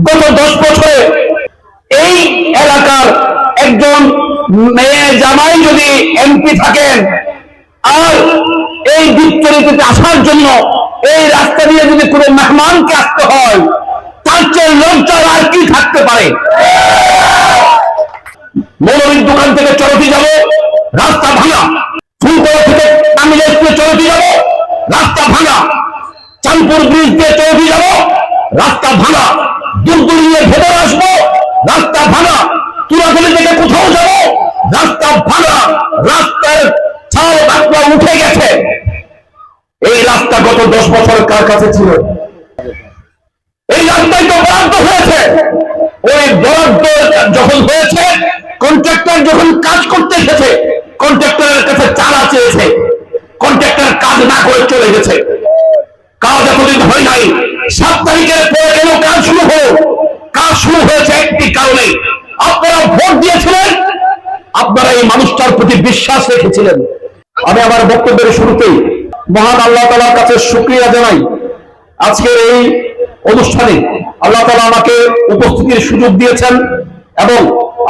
গত 10 বছরে এই এলাকার একজন মেয়ে জামাই যদি এমপি থাকেন, আর এই দ্বীপচরিতে আসার জন্য এই রাস্তা দিয়ে যদি কোনো মেহমানকে আসতে হয়, তার চেয়ে লজ্জার আর কি থাকতে পারে? মৌলভীর দোকান থেকে চরতি যাব, রাস্তা ভাঙা। ফুলতলা থেকে তামিলের চরতি যাব, রাস্তা ভাঙা। চাঁদপুর ব্রিজ দিয়ে চরতি যাব, রাস্তা ভাঙা। দুলদুলি নিয়ে ভেতরে আসবো, রাস্তা ভাঙা। তুরাতলি থেকে কোথাও যাব, রাস্তা ভাঙা। রাস্তার ছাল বাকলা উঠে গেছে। এই রাস্তা গত 10 বছর কার কাছে ছিল? এই রাস্তায় তো বরাদ্দ হয়েছে। ওই বরাদ্দ যখন হয়েছে, কন্ট্রাক্টর যখন কাজ করতে এসেছে, কন্ট্রাক্টরের কাছে চাঁদা চেয়েছে, কন্ট্রাক্টর কাজ না করে চলে গেছে। কাজ এতদিন হয় নাই, 7 তারিখের পরে কেন কাজ শুরু হলো? কাজ শুরু হয়েছে একটি কারণে, আপনারা ভোট দিয়েছিলেন, আপনারা এই মানুষটার প্রতি বিশ্বাস রেখেছিলেন। আমি আমার বক্তব্যের শুরুতেই মহান আল্লাহ তাআলার কাছে শুকরিয়া জানাই। আজকের এই অনুষ্ঠানে আল্লাহ তাআলা আমাকে উপস্থিতির সুযোগ দিয়েছেন এবং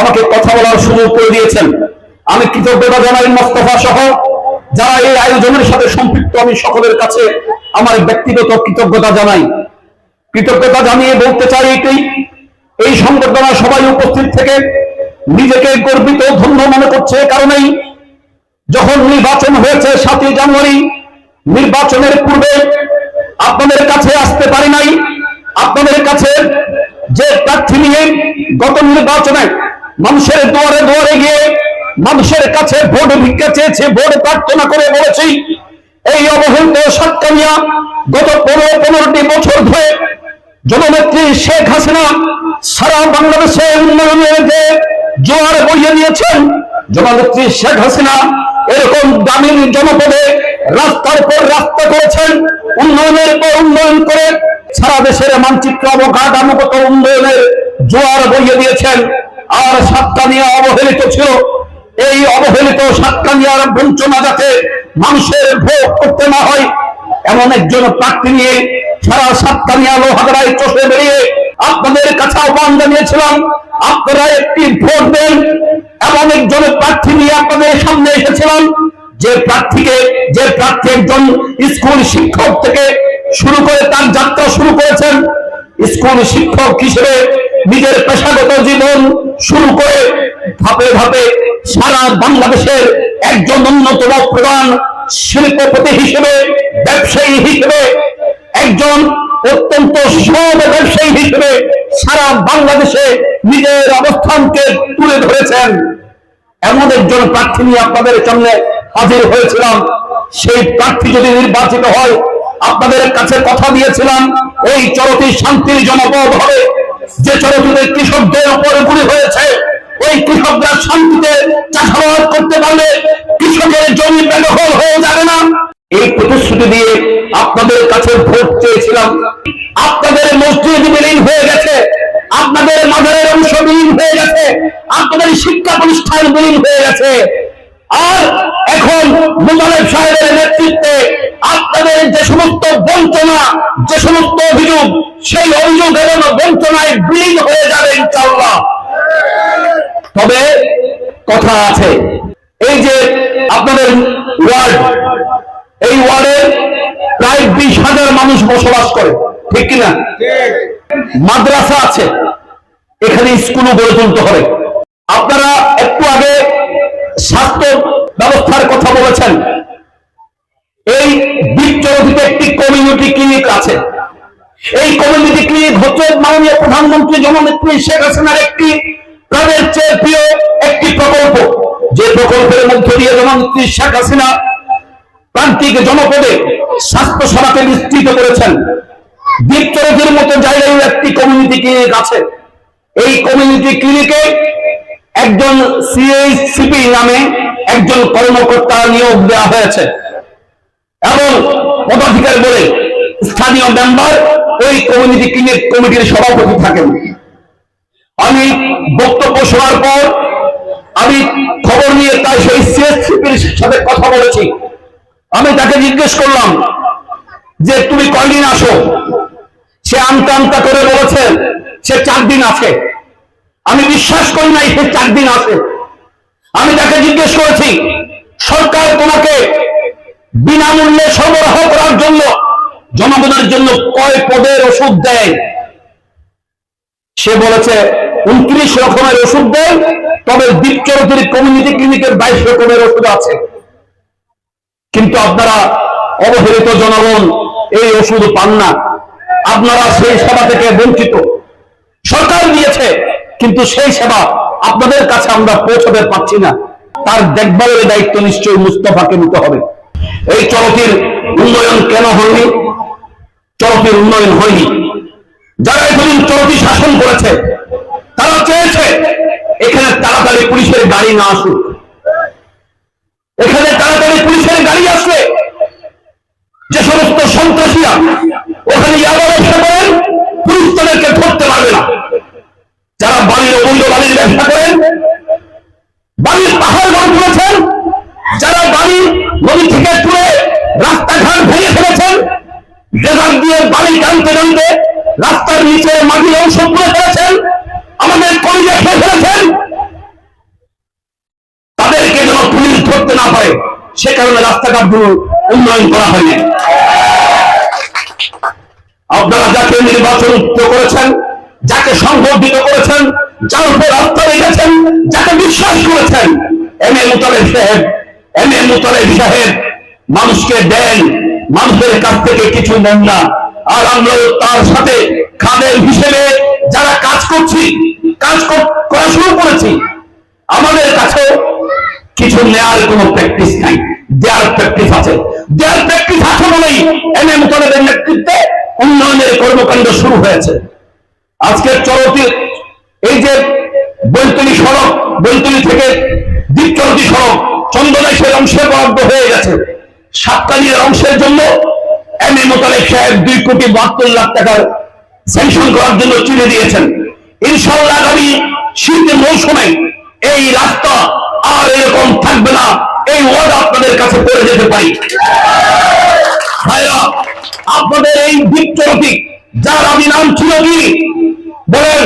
আমাকে কথা বলার সুযোগ করে দিয়েছেন। আমি কৃতজ্ঞতা জানাই মোস্তফা সহ যারা এই আয়োজনের সাথে সম্পৃক্ত। আমি সকলের কাছে আমার ব্যক্তিগত কৃতজ্ঞতা জানাই। কৃতজ্ঞতা জানিয়ে বলতে চাই এটাই, এই সংবর্ধনা সবাই উপস্থিত থেকে নিজেকে গর্বিত ধন্য মনে করছে। কারণেই যখন নির্বাচন হয়েছে 7ই জানুয়ারি, নির্বাচনের পূর্বে আপনাদের কাছে আসতে পারি নাই। আপনাদের কাছে যে প্রার্থী নিয়ে গত নির্বাচনে মানুষের দুয়ারে দুয়ারে গিয়ে মানুষের কাছে ভোট ভিক্ষা চেয়েছে, ভোট প্রার্থনা করে বলেছি, এই অবহেলিত সাতকানিয়া গত 15টি বছর ধরে জননেত্রী শেখ হাসিনা সারা বাংলাদেশে উন্নয়নের যে জোয়ার বইয়ে দিয়েছেন। জননেত্রী শেখ হাসিনা এরকম গ্রামীণ জনপদে রাস্তার পর রাস্তা করেছেন, উন্নয়নের পর উন্নয়ন করে সারা দেশের মানচিত্র অবকাঠামোগত উন্নয়নের জোয়ার বইয়ে দিয়েছেন। আর সাতকানিয়া অবহেলিত ছিল। এই অবহেলিত সাতকানিয়ার বঞ্চনা যাতে মানুষের ভোগ করতে না হয়, এমন একজন প্রার্থী নিয়ে সারা সাতকানিয়া লোহাগড়ায় চষে বেরিয়ে আপনাদের কাছে আহ্বান জানিয়েছিলাম, আপনারা একটি ভোট দেন। এমন একজন প্রার্থী নিয়ে আপনাদের সামনে এসেছিলাম, যে প্রার্থী একজন স্কুল শিক্ষক থেকে শুরু করে তার যাত্রা শুরু করেছেন। স্কুল শিক্ষক হিসেবে নিজের পেশাগত জীবন শুরু করে ধাপে ধাপে সারা বাংলাদেশের একজন অন্যতম প্রধান শিল্পপতি হিসেবে, ব্যবসায়ী হিসেবে, একজন অত্যন্ত সৎ ব্যবসায়ী হিসেবে সারা বাংলাদেশে নিজের অবস্থানকে তুলে ধরেছেন। এমন একজন প্রার্থী নিয়ে আপনাদের সামনে হাজির হয়েছিলাম। সেই প্রার্থী যদি নির্বাচিত হয়, আপনাদের কাছে কথা দিয়েছিলাম, এই চরতি শান্তির জনপদ হবে। যে চরতিতে কৃষকদের উপর গুলি হয়েছে, ওই কৃষকরা শান্তিতে চাষাবাদ করতে পারলে কৃষকের জমি বেদখল হয়ে যাবে না। এই প্রতিশ্রুতি দিয়ে আপনাদের কাছে ভোট চেয়েছিলাম। আপনাদের মসজিদ বিলীন হয়ে গেছে, আপনাদের মাজারের অংশ বিলীন হয়ে গেছে, আপনাদের শিক্ষা প্রতিষ্ঠান বিলীন হয়ে গেছে। আর এখন মোতালেব সাহেবের নেতৃত্বে আপনাদের যে সমস্ত বঞ্চনা, যে সমস্ত অভিযোগ, সেই অভিযোগ এবং বঞ্চনায় বিলীন হয়ে যাবে ইনশাআল্লাহ। তবে কথা আছে, এই যে আপনাদের ওয়ার্ড, এই ওয়ার্ডে প্রায় 20,000 মানুষ বসবাস করে, ঠিক কিনা? মাদ্রাসা আছে, এখানে স্কুলও গড়ে তুলতে হবে। আপনারা একটু আগে স্বাস্থ্য ব্যবস্থার কথা বলেছেন। এই দ্বীপচরতিতে একটি কমিউনিটি ক্লিনিক আছে। এই কমিউনিটি ক্লিনিক হচ্ছে মাননীয় প্রধানমন্ত্রী জননেত্রী শেখ হাসিনার একটি প্রাণের চেয়ে প্রিয় একটি প্রকল্প, যে প্রকল্পের মধ্য দিয়ে জননেত্রী শেখ হাসিনা প্রান্তিক জনপদে স্বাস্থ্য সেবাকে বিস্তৃত করেছেন। দ্বীপচরতির মতো জায়গায় একটি কমিউনিটি ক্লিনিক আছে। এই কমিউনিটি ক্লিনিকে একজন সিএইচসিপি নামে একজন কর্মকর্তা নিয়োগ দেওয়া হয়েছে এবং পদাধিকার বলে স্থানীয় মেম্বার ওই কমিউনিটি ক্লিনিক কমিটির সভাপতি থাকেন। আমি বক্তব্য শোনার পর আমি খবর নিয়ে তাই সেই সিএইচসিপির সাথে কথা বলেছি। আমি তাকে জিজ্ঞেস করলাম যে তুমি কয়দিন আসো? সে আমতা আমতা করে বলেছে সে 4 দিন আছে। আমি বিশ্বাস করি নাই সে 4 দিন আছে। আমি তাকে জিজ্ঞেস করেছি, সরকার তোমাকে বিনামূল্যে সরবরাহ করার জন্য জনগণের জন্য কয় পদের ওষুধ দেয়? সে বলেছে 29 রকমের ওষুধ দেয়, তবে দ্বীপচৌধুরী কমিউনিটি ক্লিনিকের 22 রকমের ওষুধ আছে। কিন্তু আপনারা অবহেলিত জনগণ এই ওষুধ পান না, আপনারা সেই সেবা থেকে বঞ্চিত। সরকার দিয়েছে, কিন্তু সেই সেবা আপনাদের কাছে আমরা পৌঁছাতে পারছি না। তার দেখভালের দায়িত্ব নিশ্চয়ই মুস্তফাকে নিতে হবে। এই চরকির উন্নয়ন কেন হয়নি? চরকির উন্নয়ন হয়নি। যারা এতদিন চরকি শাসন করেছে তারা চেয়েছে এখানে তাড়াতাড়ি পুলিশের গাড়ি না আসুক। এখানে তাড়াতাড়ি পুলিশের গাড়ি আসলে যে সমস্ত সন্ত্রাসীরা ওখানে ইয়াবা ব্যবসা করেন, পুলিশ তাদেরকে ধরতে পারবে না। যারা বালির অবৈধ বালির ব্যবসা করেন, বালির পাহাড় গড়ে তুলেছেন, যারা বালি নদী থেকে তুলে রাস্তাঘাট ভেঙে ফেলেছেন, ড্রেজার দিয়ে বালি টানতে টানতে রাস্তার নিচে মাটির অংশ তুলে ফেলেছেন, আমাদের কলিজা খেয়ে ফেলেছেন, তাদেরকে যেন পুলিশ ধরতে না পারে সে কারণে রাস্তাঘাটগুলো উন্নয়ন করা হয়নি। আপনারা যাকে নির্বাচন করেছেন, যাকে সংবর্ধিত করেছেন, যার উপর আস্থা রেখেছেন, যাকে বিশ্বাস করেছেন, এম এ মুতালেব সাহেব মানুষকে দেন, মানুষের কাছ থেকে কিছু নেন না। আর আমরা তার সাথে খাদেম হিসেবে যারা কাজ করছি, কাজ করা শুরু করেছি, আমাদের কাছে কিছু নেয়ার কোনো প্র্যাকটিস নাই, দেয়ার প্র্যাকটিস আছে। দেয়ার প্র্যাকটিস আছে বলেই এম এ মুতালেবের নেতৃত্বে উন্নয়নের কর্মকাণ্ড শুরু হয়েছে। আজকের চরকির এই যে বৈতলী সড়ক, বৈতলী থেকে দ্বীপচৌধুরী সড়ক চন্দনাইশের অংশে বরাদ্দ হয়ে গেছে। সাতকানির অংশের জন্য এম এ মুতালেব সাহেব 2,72,00,000 টাকার স্যাংশন করার জন্য চিঠি দিয়েছেন। ইনশাআল্লাহ আগামী শীতের মৌসুমে এই রাস্তা আর এরকম থাকবে না, এই ওয়ার্ড আপনাদের কাছে পড়ে যেতে পারি। ভাইরা, আপনাদের এই দ্বীপচৌধুরী যার আমি নাম ছিল কি বলেন?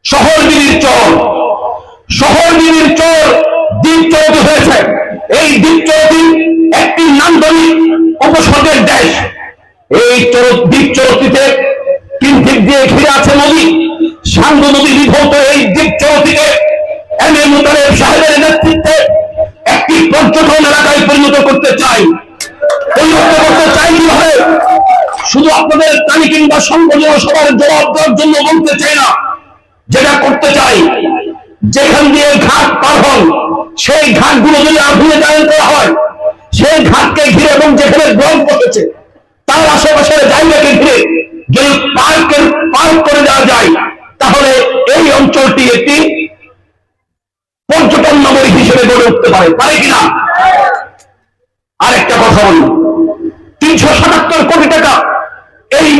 শহরগিরির চর, শহরগিরির চর দ্বীপচৌধুরী হয়েছে। এই দ্বীপচৌধুরী একটি নান্দনিক উপসর্গের দেশ। এই দ্বীপচৌধুরীতে 3 দিক দিয়ে ঘিরে আছে নদী, সাঙ্গু নদী বিধৌত এই দ্বীপচৌধুরীকে এম এ মুতালেব সাহেবের নেতৃত্বে একটি পর্যটন এলাকায় পরিণত করতে চাই। পরিণত করতে চাই কিভাবে? শুধু আপনাদের কানি কিংবা সংগঠন সবার জবাব দেওয়ার জন্য বলতে চাই না, যেটা করতে চাই, যেখান দিয়ে ঘাট পার হন সেই ঘাটগুলো যদি আগুনে দায়ন করা হয়, সেই ঘাটকে ঘিরে এবং যেখানে ব্লক বসেছে তার আশেপাশের জায়গাকে ঘিরে যদি পার্ক করে দেওয়া যায়, তাহলে এই অঞ্চলটি একটি পর্যটন নগরী হিসেবে গড়ে উঠতে পারে কিনা? আরেকটা কথা বলি, 377 কোটি টাকা এই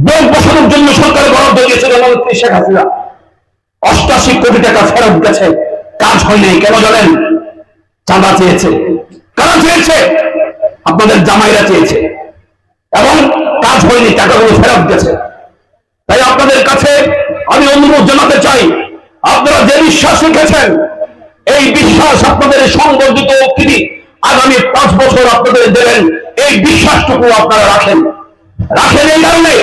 ব্লক বসানোর জন্য সরকার বরাদ্দ দিয়েছে জননেত্রী শেখ হাসিনা। 88 কোটি টাকা ফেরত গেছে, কাজ হয়নি। কেন জানেন? চাঁদা চেয়েছে। কারা চেয়েছে? আপনাদের জামাইরা চেয়েছে, এবং কাজ হয়নি, টাকাগুলো ফেরত গেছে। তাই আপনাদের কাছে আমি অনুরোধ জানাতে চাই, আপনারা যে বিশ্বাস রেখেছেন, এই বিশ্বাস আপনাদের সংবর্ধিত তিনি আগামী 5 বছর আপনাদের দেবেন, এই বিশ্বাসটুকু আপনারা রাখেন। এই কারণে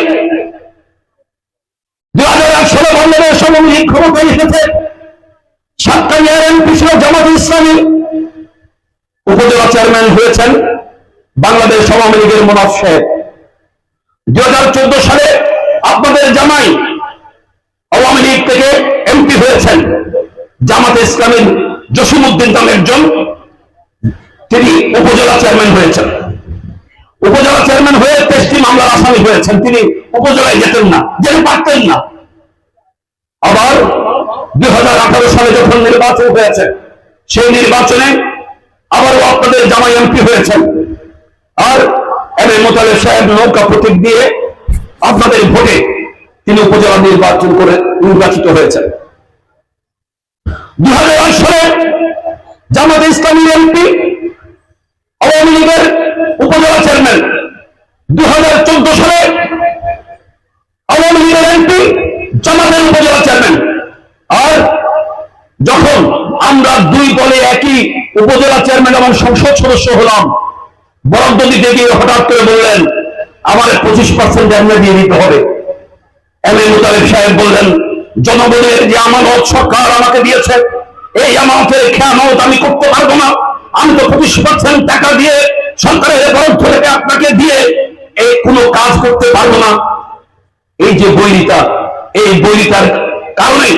2001 সালে বাংলাদেশ আওয়ামী লীগ ক্ষমতায় এসেছে। সাতকানিয়া এমপি ছিল জামাত ইসলামী, উপজেলা চেয়ারম্যান হয়েছেন বাংলাদেশ আওয়ামী লীগের মোনাফ সাহেব। 2014 সালে আপনাদের জামাই আওয়ামী লীগ থেকে এমপি হয়েছেন, জামাতে ইসলামীর জসিমউদ্দিন নামে একজন, তিনি উপজেলা চেয়ারম্যান হয়েছেন। উপজেলা চেয়ারম্যান হয়ে 23টি মামলার আসামি হয়েছেন। তিনি উপজেলায় যেতেন না, যেতে পারতেন না। আবার 2018 সালে যখন নির্বাচন হয়েছে, সেই নির্বাচনে আবারও আপনাদের জামাই এমপি হয়েছেন। আর এম এ মুতালেব সাহেব নৌকা প্রতীক দিয়ে আপনাদের ভোটে তিনি উপজেলা নির্বাচিত হয়েছেন। 2008 সালে জামাতে ইসলামী এমপি, আওয়ামী লীগের উপজেলা চেয়ারম্যান। 2014 সালে আওয়ামী লীগের জামাতের উপজেলা চেয়ারম্যান। আর যখন আমরা দুই দলে একই উপজেলা চেয়ারম্যান এবং সংসদ সদস্য হলাম, বরাদ্দ দিতে গিয়ে হঠাৎ করে বললেন আমার 25% আমরা দিয়ে দিতে হবে। এম এ মুতালেব সাহেব বললেন জনগণের যে আমানত সরকার আমাকে দিয়েছে, এই আমানতের খেয়ানত আমি করতে পারবো না। আমি তো 25% টাকা দিয়ে সরকারের বরাদ্দ থেকে আপনাকে দিয়ে এই কোনো কাজ করতে পারবো না। এই যে বৈরিতা, এই বৈরিতার কারণে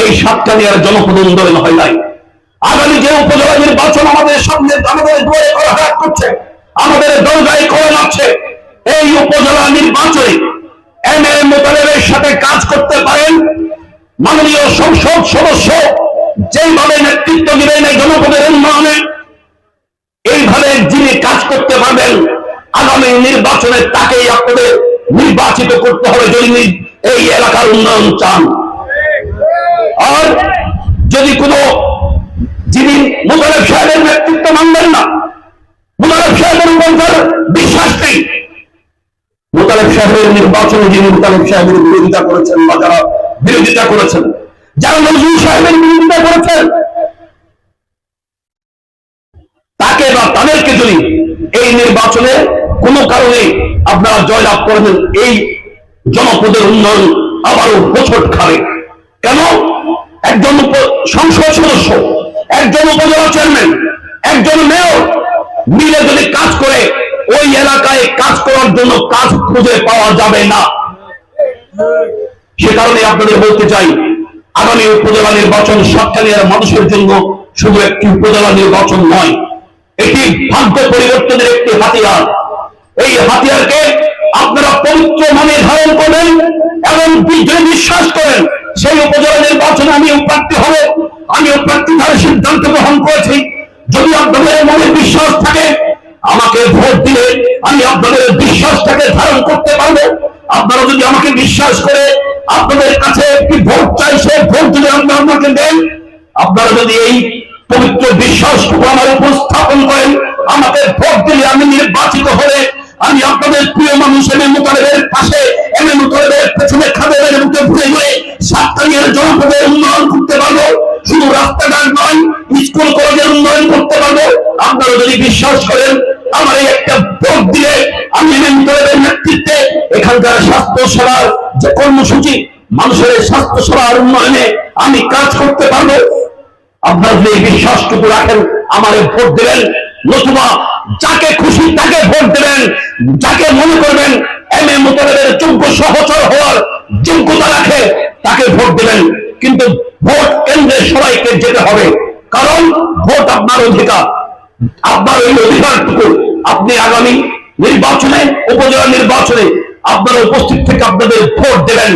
এই সাতকানিয়ার জনপদ উন্নয়ন হয় নাই। আগামী যে উপজেলা নির্বাচন আমাদের সামনে, আমাদের দুয়ারে কড়াঘাত করছে, আমাদের দরজায় কলম আছে, এই উপজেলা নির্বাচনে এম এ মুতালেবের সাথে কাজ করতে পারেন মাননীয় সংসদ সদস্য যেইভাবে নেতৃত্ব দিবেন এই জনপদের উন্নয়নে, এইভাবে যিনি কাজ করতে পারবেন আগামী নির্বাচনে তাকেই আপনাদের নির্বাচিত করতে হবে যদি এই এলাকার উন্নয়ন চান। আর যদি কোনো যিনি মুতালেব সাহেবের নেতৃত্ব মানবেন না, মুতালেব সাহেবের উপর বিশ্বাস নেই, মুতালেব সাহেবের নির্বাচনে যিনি মুতালেব সাহেবের বিরোধিতা করেছেন বা যারা বিরোধিতা করেছেন, যারা নজরুল সাহেবের বিরোধিতা করেছেন, তাকে বা তাদেরকে যদি এই নির্বাচনে কোনো কারণে আপনারা জয়লাভ করবেন, এই জনপদের উন্নয়ন আবারও হোঁচট খাবে। কেন? একজন সংসদ সদস্য, একজন উপজেলা চেয়ারম্যান, একজন মেয়র মিলে যদি কাজ করে ওই এলাকায় কাজ করার জন্য কাজ খুঁজে পাওয়া যাবে না। সে কারণে আপনাদের বলতে চাই আগামী উপজেলা নির্বাচন সাতকানিয়ার মানুষের জন্য শুধু একটি উপজেলা নির্বাচন নয়, এটি ভাগ্য পরিবর্তনের একটি হাতিয়ার। এই হাতিয়ারকে আপনারা পবিত্র মনে ধারণ করবেন এবং যদি বিশ্বাস করেন সেই উপজেলা নির্বাচনে আমিও প্রার্থী হব, আমিও প্রার্থী ধারে সিদ্ধান্ত গ্রহণ করেছি। যদি আপনাদের মনে বিশ্বাস থাকে আমাকে ভোট দিলে আমি আপনাদের বিশ্বাসটাকে ধারণ করতে পারবো। আপনারা যদি আমাকে বিশ্বাস করে আপনাদের কাছে একটি ভোট চাই, সেই ভোট যদি আপনারা আমাকে দেন, আপনারা যদি এই পবিত্র বিশ্বাসটুকু আমার উপস্থাপন করেন, আমাকে ভোট দিলে আমি নির্বাচিত হলে আমি আপনাদের প্রিয় মানুষ এম এ মুতালেবের পাশে, এম এ মুতালেবের পেছনে খাদেমের মুখে ঘুরে ঘুরে সাতকানিয়ার জনপদের উন্নয়ন করতে পারবো। শুধু রাস্তাঘাট নয়, স্কুল কলেজের উন্নয়ন করতে পারবো। আপনারা যদি বিশ্বাস করেন আমার এই একটা ভোট দিলে আমি এম এ মুতালেবের নেতৃত্বে এখানকার স্বাস্থ্য সেবার যে কর্মসূচি, মানুষের স্বাস্থ্য সেবার উন্নয়নে আমি কাজ করতে পারবো। আপনারা যদি এই বিশ্বাসটুকু রাখেন আমারে ভোট দেবেন, নতুবা যাকে খুশি তাকে ভোট দেবেন, যাকে মনে করবেন এম এ মুতালেবের যোগ্য সহচর হওয়ার যোগ্যতা রাখে তাকে ভোট দেবেন। কিন্তু ভোট কেন্দ্রে সবাইকে যেতে হবে, কারণ ভোট আপনার অধিকার। আপনার ওই অধিকারটুকু আপনি আগামী নির্বাচনে, উপজেলা নির্বাচনে আপনারা উপস্থিত থেকে আপনাদের ভোট দেবেন।